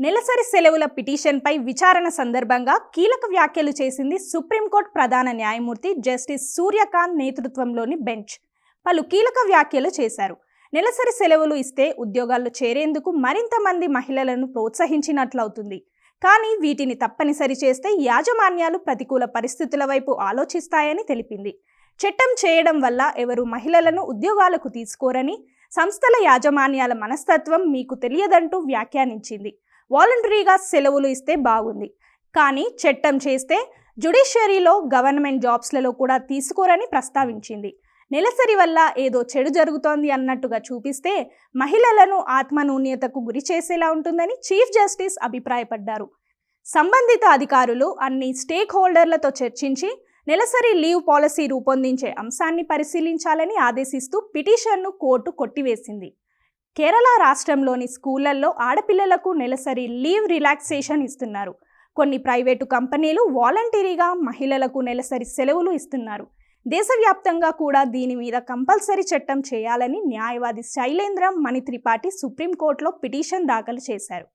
నెలసరి సెలవుల పిటిషన్పై విచారణ సందర్భంగా కీలక వ్యాఖ్యలు చేసింది సుప్రీంకోర్టు ప్రధాన న్యాయమూర్తి జస్టిస్ సూర్యకాంత్ నేతృత్వంలోని బెంచ్. పలు కీలక వ్యాఖ్యలు చేశారు. నెలసరి సెలవులు ఇస్తే ఉద్యోగాల్లో చేరేందుకు మరింత మంది మహిళలను ప్రోత్సహించినట్లవుతుంది. కానీ వీటిని తప్పనిసరి చేస్తే యాజమాన్యాలు ప్రతికూల పరిస్థితుల వైపు ఆలోచిస్తాయని తెలిపింది. చట్టం చేయడం వల్ల ఎవరు మహిళలను ఉద్యోగాలకు తీసుకోరని, సంస్థల యాజమాన్యాల మనస్తత్వం మీకు తెలియదంటూ వ్యాఖ్యానించింది. వాలంటరీగా సెలవులు ఇస్తే బాగుంది, కానీ చట్టం చేస్తే జ్యుడిషియరీలో, గవర్నమెంట్ జాబ్స్లలో కూడా తీసుకోరని ప్రస్తావించింది. నెలసరి వల్ల ఏదో చెడు జరుగుతోంది అన్నట్టుగా చూపిస్తే మహిళలను ఆత్మన్యూన్యతకు గురి చేసేలా ఉంటుందని చీఫ్ జస్టిస్ అభిప్రాయపడ్డారు. సంబంధిత అధికారులు అన్ని స్టేక్ హోల్డర్లతో చర్చించి నెలసరి లీవ్ పాలసీ రూపొందించే అంశాన్ని పరిశీలించాలని ఆదేశిస్తూ పిటిషన్ను కోర్టు కొట్టివేసింది. కేరళ రాష్ట్రంలోని స్కూళ్లలో ఆడపిల్లలకు నెలసరి లీవ్ రిలాక్సేషన్ ఇస్తున్నారు. కొన్ని ప్రైవేటు కంపెనీలు వాలంటరీగా మహిళలకు నెలసరి సెలవులు ఇస్తున్నారు. దేశవ్యాప్తంగా కూడా దీని మీద కంపల్సరీ చట్టం చేయాలని న్యాయవాది శైలేంద్ర మణి త్రిపాఠి సుప్రీంకోర్టులో పిటిషన్ దాఖలు చేశారు.